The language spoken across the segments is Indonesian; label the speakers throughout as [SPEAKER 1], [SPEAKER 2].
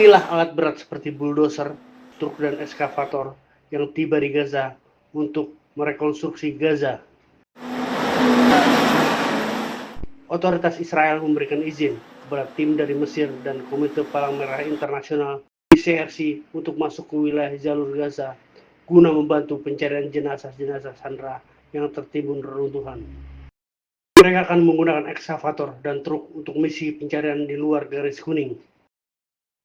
[SPEAKER 1] Inilah alat berat seperti bulldozer, truk dan eskavator yang tiba di Gaza untuk merekonstruksi Gaza. Otoritas Israel memberikan izin kepada tim dari Mesir dan Komite Palang Merah Internasional (ICRC) untuk masuk ke wilayah jalur Gaza guna membantu pencarian jenazah-jenazah sandera yang tertimbun reruntuhan. Mereka akan menggunakan ekskavator dan truk untuk misi pencarian di luar garis kuning.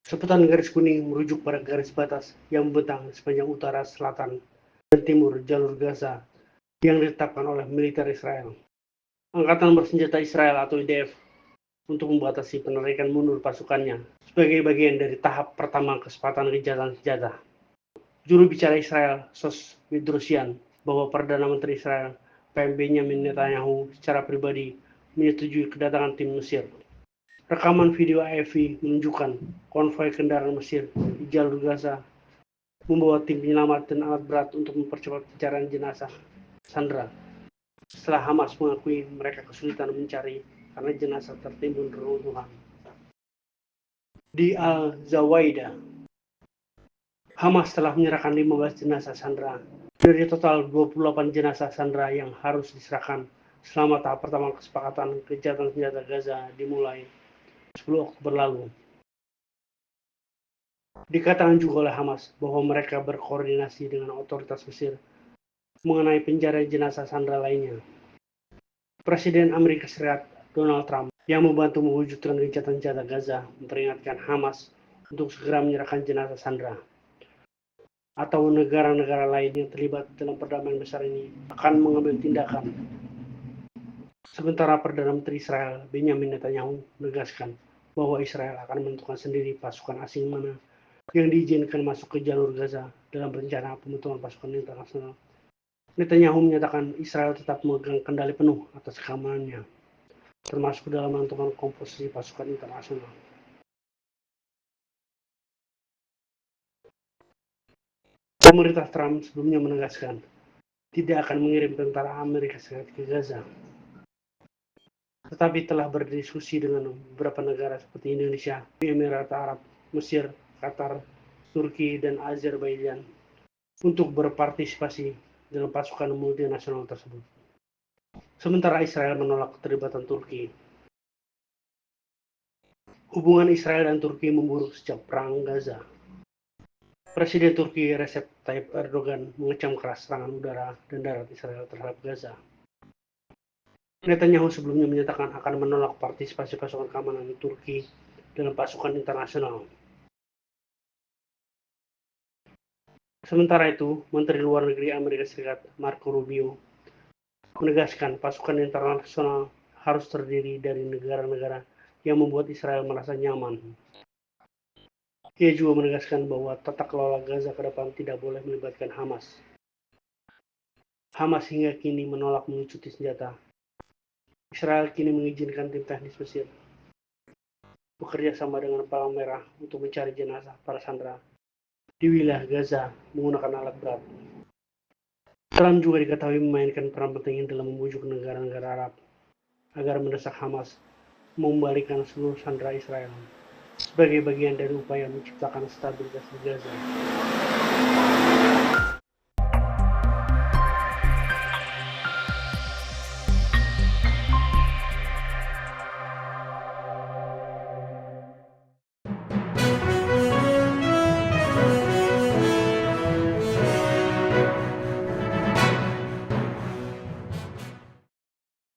[SPEAKER 1] Sebutan garis kuning merujuk pada garis batas yang membentang sepanjang utara, selatan, dan timur jalur Gaza yang ditetapkan oleh militer Israel. Angkatan Bersenjata Israel atau IDF untuk membatasi penarikan mundur pasukannya sebagai bagian dari tahap pertama kesepakatan gencatan senjata. Juru bicara Israel, Sos Bedrosian, bahwa Perdana Menteri Israel, Benjamin Netanyahu, secara pribadi menyetujui kedatangan tim Mesir. Rekaman video AFP menunjukkan konvoi kendaraan Mesir di jalur Gaza membawa tim penyelamat dan alat berat untuk mempercepat pencarian jenazah sandera. Setelah Hamas mengakui mereka kesulitan mencari karena jenazah tertimbun reruntuhan. Di Al-Zawaidah, Hamas telah menyerahkan 15 jenazah sandera dari total 28 jenazah sandera yang harus diserahkan selama tahap pertama kesepakatan gencatan senjata Gaza dimulai 10 Oktober lalu. Dikatakan juga oleh Hamas bahwa mereka berkoordinasi dengan otoritas Mesir mengenai pencarian jenazah sandera lainnya. Presiden Amerika Serikat Donald Trump yang membantu mewujudkan gencatan senjata Gaza memperingatkan Hamas untuk segera menyerahkan jenazah sandera. Atau negara-negara lain yang terlibat dalam perdamaian besar ini akan mengambil tindakan. Sementara Perdana Menteri Israel Benjamin Netanyahu menegaskan bahwa Israel akan menentukan sendiri pasukan asing mana yang diizinkan masuk ke jalur Gaza dalam rencana pembentukan pasukan internasional. Netanyahu menyatakan Israel tetap memegang kendali penuh atas keamanannya, termasuk dalam menentukan komposisi pasukan internasional. Pemerintah Trump sebelumnya menegaskan tidak akan mengirim tentara Amerika Serikat ke Gaza, tetapi telah berdiskusi dengan beberapa negara seperti Indonesia, Emirat Arab, Mesir, Qatar, Turki, dan Azerbaijan untuk berpartisipasi dalam pasukan multinasional tersebut. Sementara Israel menolak keterlibatan Turki. Hubungan Israel dan Turki memburuk sejak Perang Gaza. Presiden Turki Recep Tayyip Erdogan mengecam keras serangan udara dan darat Israel terhadap Gaza. Netanyahu sebelumnya menyatakan akan menolak partisipasi pasukan keamanan Turki dalam pasukan internasional. Sementara itu, Menteri Luar Negeri Amerika Serikat Marco Rubio menegaskan pasukan internasional harus terdiri dari negara-negara yang membuat Israel merasa nyaman. Ia juga menegaskan bahwa tata kelola Gaza ke depan tidak boleh melibatkan Hamas. Hamas hingga kini menolak melucuti senjata. Israel kini mengizinkan tim teknis Mesir bekerja sama dengan Palang Merah untuk mencari jenazah para sandera di wilayah Gaza menggunakan alat berat. Trump juga diketahui memainkan peran penting dalam membujuk negara-negara Arab agar mendesak Hamas mengembalikan seluruh sandera Israel sebagai bagian dari upaya menciptakan stabilitas di Gaza.